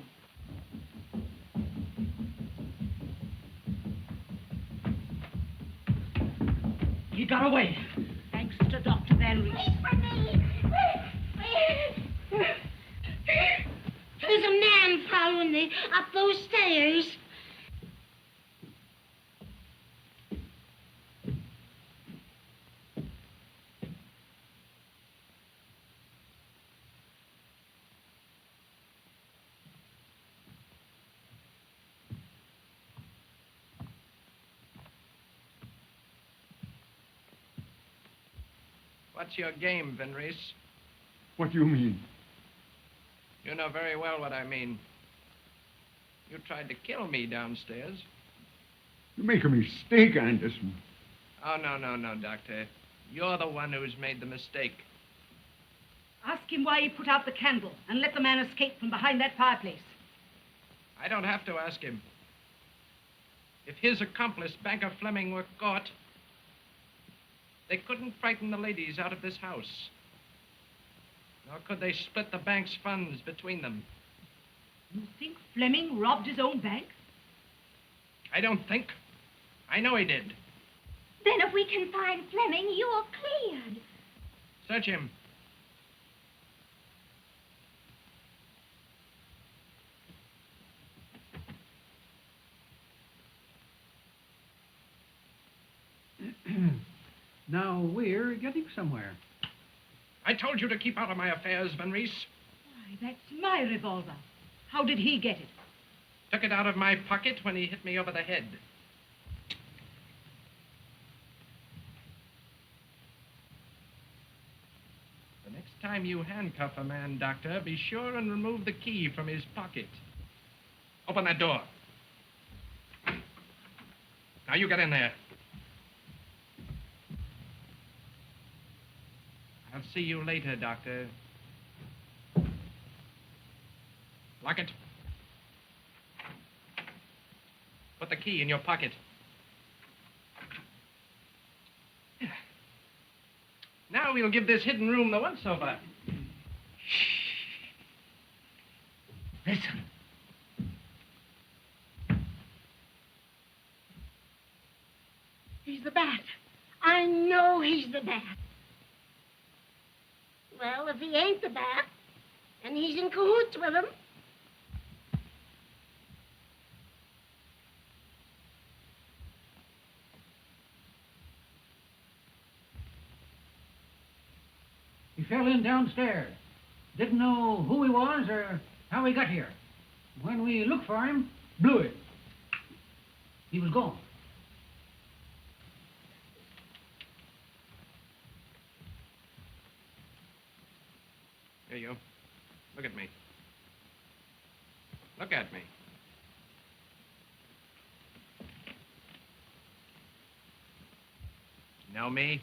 He got away. Thanks to Dr. Van Reese. There's a man following me up those stairs. What's your game, Van Reese? What do you mean? You know very well what I mean. You tried to kill me downstairs. You make a mistake, Anderson. Oh, no, Doctor. You're the one who's made the mistake. Ask him why he put out the candle and let the man escape from behind that fireplace. I don't have to ask him. If his accomplice, Banker Fleming, were caught, they couldn't frighten the ladies out of this house. Nor could they split the bank's funds between them. You think Fleming robbed his own bank? I don't think. I know he did. Then if we can find Fleming, you're cleared. Search him. Now we're getting somewhere. I told you to keep out of my affairs, Van Reese. Why, that's my revolver. How did he get it? Took it out of my pocket when he hit me over the head. The next time you handcuff a man, Doctor, be sure and remove the key from his pocket. Open that door. Now you get in there. I'll see you later, Doctor. Lock it. Put the key in your pocket. Now we'll give this hidden room the once-over. Listen. He's the bat. I know he's the bat. Well, if he ain't the bat, and he's in cahoots with him. He fell in downstairs. Didn't know who he was or how he got here. When we looked for him, blew it. He was gone. Here you. Look at me. Look at me. Know me?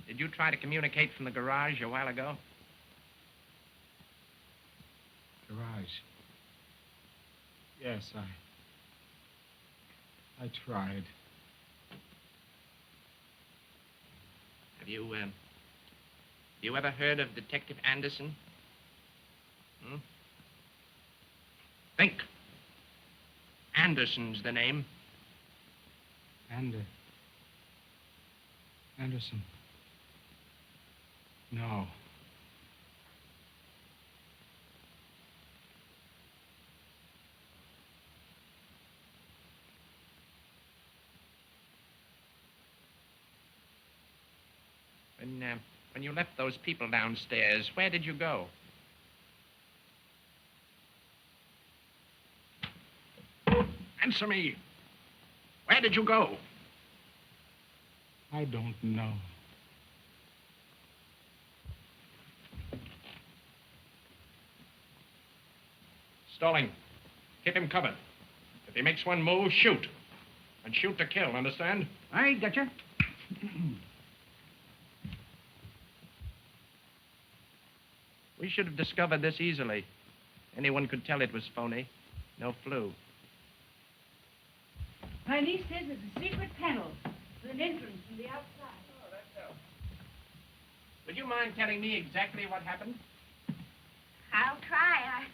Did you try to communicate from the garage a while ago? Garage. Yes, I tried. Have you ever heard of Detective Anderson? Hmm? Think. Anderson's the name. Anderson. No. When you left those people downstairs, where did you go? Answer me. Where did you go? I don't know. Stalling. Keep him covered. If he makes one move, shoot. And shoot to kill, understand? I gotcha. We should have discovered this easily. Anyone could tell it was phony. No flu. My niece says there's a secret panel with an entrance from the outside. Oh, that's so. Would you mind telling me exactly what happened? I'll try.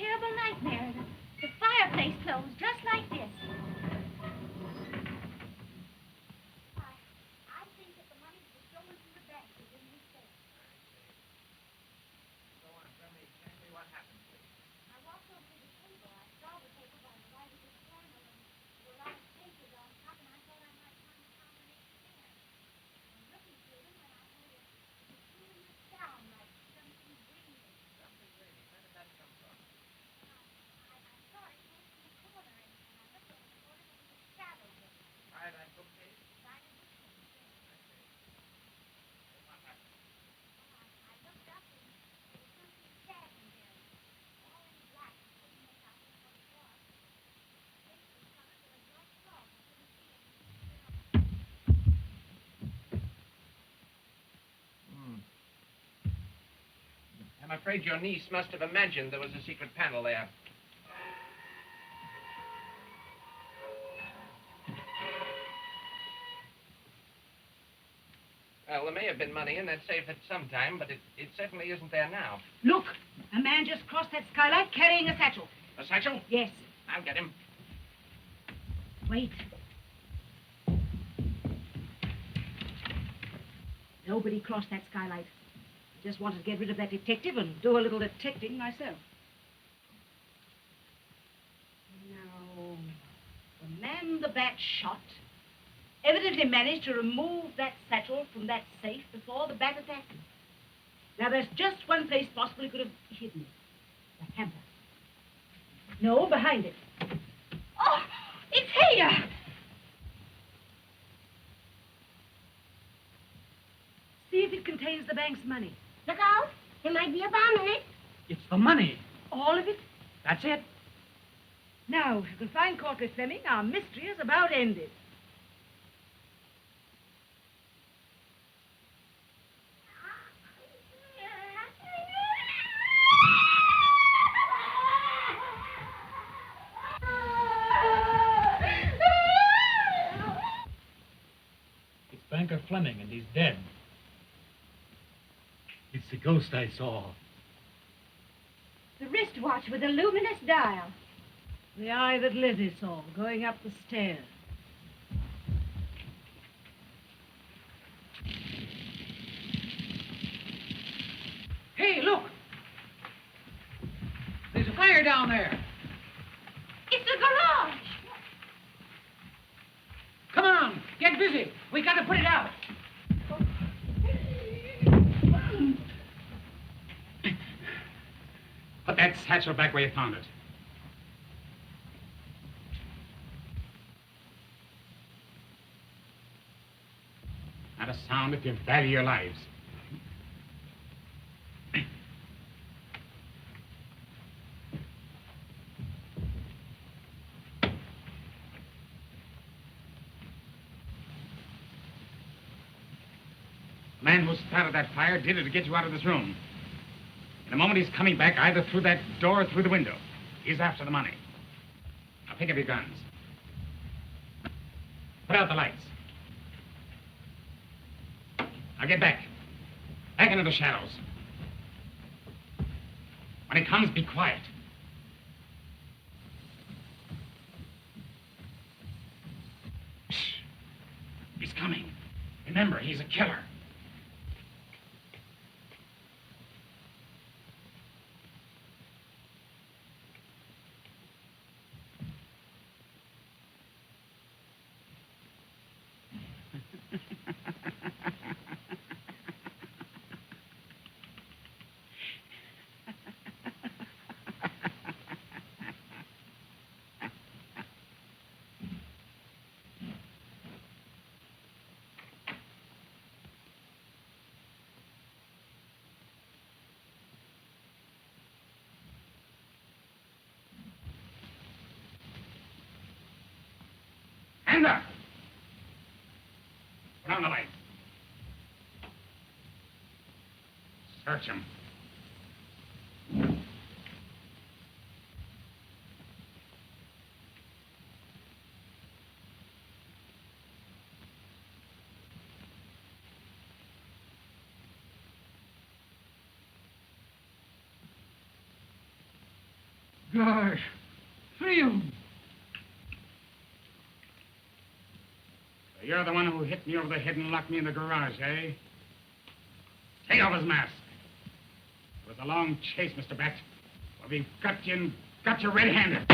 terrible nightmare. The fireplace closed just like this. I think that the money that was stolen from the bank is in this safe. Go on, tell me exactly what happened, please. I walked over to the table. I saw the paper by the light of this candle, and there were a lot of papers on top, and I thought I might find the combination there. I was looking through them when I heard a peculiar sound like something breathing. Something breathing. Where did that come from? I thought it came from the corner, and I looked over the corner, and there was a shadow there. By that bookcase? By the bookcase, yes. I see. What happened? I looked up, and there was something standing there, all in black. I couldn't make out what it was. The face was covered with a black cloth. I couldn't see anything. I'm afraid your niece must have imagined there was a secret panel there. Well, there may have been money in that safe at some time, but it certainly isn't there now. Look, a man just crossed that skylight carrying a satchel. A satchel? Yes. I'll get him. Wait. Nobody crossed that skylight. I just wanted to get rid of that detective and do a little detecting myself. Now, the man the bat shot evidently managed to remove that satchel from that safe before the bat attacked him. Now, there's just one place possibly he could have hidden it. The hamper. No, behind it. Oh, it's here! See if it contains the bank's money. Look out. There might be a bomb in it. It's the money. All of it? That's it. Now, if you can find Cornelia Fleming, our mystery is about ended. It's Banker Fleming, and he's dead. It's the ghost I saw. The wristwatch with a luminous dial. The eye that Lizzie saw going up the stairs. Hey, look! There's a fire down there. It's the garage! Come on, get busy. We gotta put it out. Put that satchel back where you found it. Not a sound if you value your lives. The man who started that fire did it to get you out of this room. In a moment, he's coming back either through that door or through the window. He's after the money. Now, pick up your guns. Put out the lights. Now, get back. Back into the shadows. When he comes, be quiet. Shh. He's coming. Remember, he's a killer. Hands up! Put on the light. Search him. Gosh, 3 of them. You're the one who hit me over the head and locked me in the garage, eh? Take off his mask. It was a long chase, Mr. Bat. Well, we've got you and got you red-handed.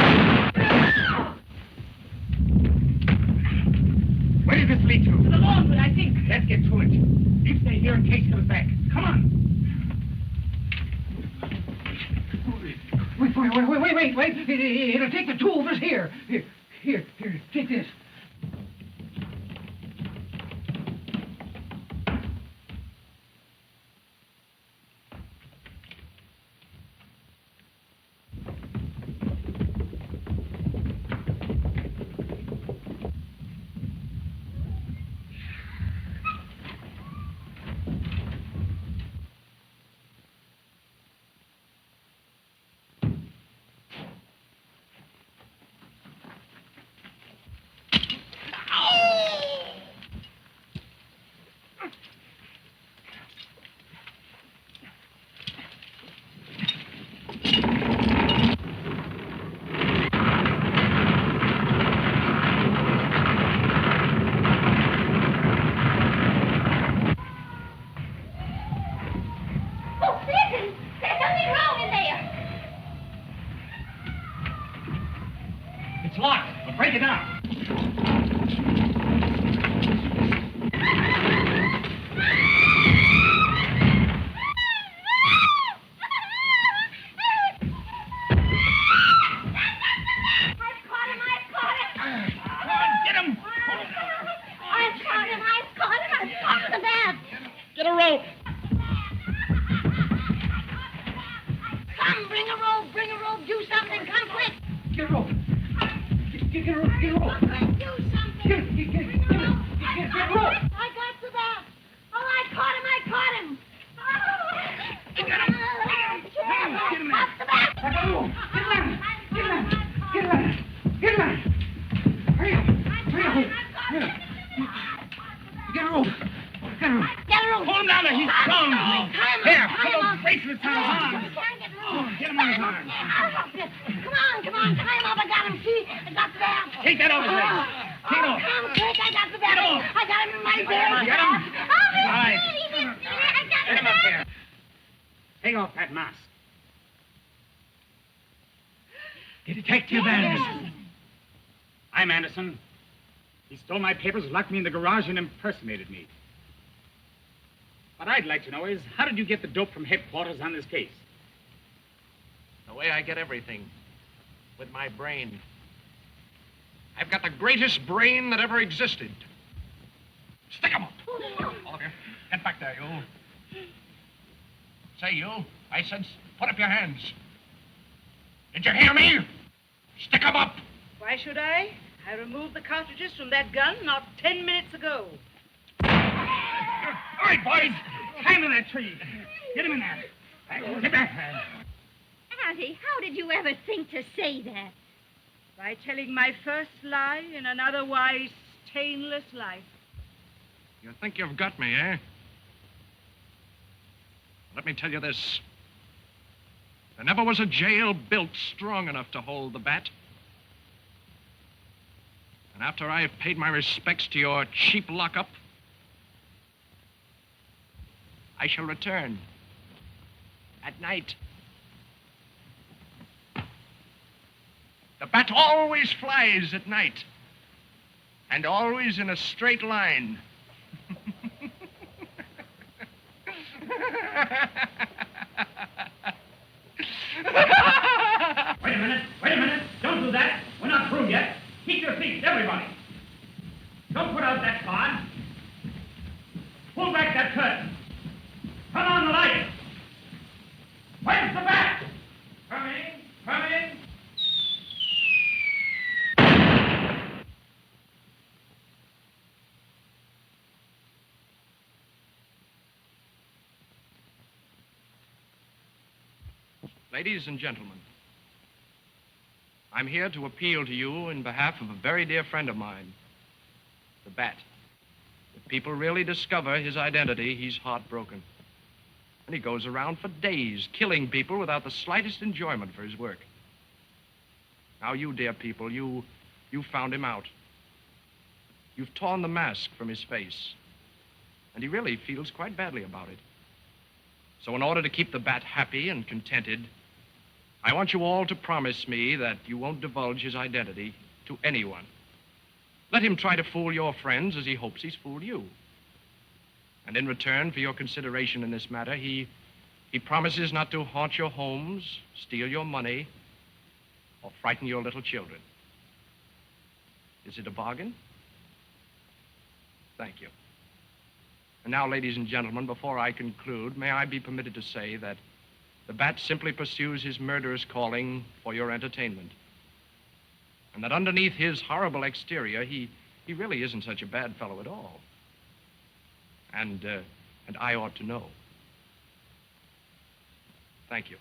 Where did this lead to? To the lawn, but I think. Let's get to it. You stay here in case he comes back. Come on. Wait. It'll take the 2 of us here. Here, take this. It's locked. We'll break it down. Get a rope. Come, bring a rope, do something, come quick. Get a rope. Get a rope. Do something. Get a rope. I got the bat. Oh, I caught him. Get him. Off the bat. Get him. Hurry up. Get a rope. Hold him down there. He's strong. Here, put those bracelets on his arms. Get him on his arms. Come on, tie him up. I got him. See, I got the bat. Take that off his legs. Take it off. Come quick, I got the bat. Get him off. I got him in my bed. Get him. Oh, All right. I got Get him up here. Take off that mask. Detective Anderson. I'm Anderson. He stole my papers, locked me in the garage, and impersonated me. What I'd like to know is, how did you get the dope from headquarters on this case? The way I get everything. With my brain. I've got the greatest brain that ever existed. Stick 'em up. All of you. Get back there, you. Say, you. I said, put up your hands. Did you hear me? Stick 'em up. Why should I? I removed the cartridges from that gun not 10 minutes ago. All right, boys. Climb in that tree. Get him in there. Get back. Auntie, how did you ever think to say that? By telling my first lie in an otherwise stainless life. You think you've got me, eh? Let me tell you this. There never was a jail built strong enough to hold the bat. And after I have paid my respects to your cheap lockup, I shall return. At night. The bat always flies at night. And always in a straight line. Wait a minute. Don't do that. We're not through yet. Keep your seats, everybody. Don't put out that card. Pull back that curtain. Turn on the light. Where's the bat? Coming. Ladies and gentlemen, I'm here to appeal to you in behalf of a very dear friend of mine, the Bat. If people really discover his identity, he's heartbroken. And he goes around for days killing people without the slightest enjoyment for his work. Now, you dear people, you found him out. You've torn the mask from his face, and he really feels quite badly about it. So in order to keep the Bat happy and contented, I want you all to promise me that you won't divulge his identity to anyone. Let him try to fool your friends as he hopes he's fooled you. And in return for your consideration in this matter, he promises not to haunt your homes, steal your money, or frighten your little children. Is it a bargain? Thank you. And now, ladies and gentlemen, before I conclude, may I be permitted to say that the Bat simply pursues his murderous calling for your entertainment. And that underneath his horrible exterior, he really isn't such a bad fellow at all. And I ought to know. Thank you.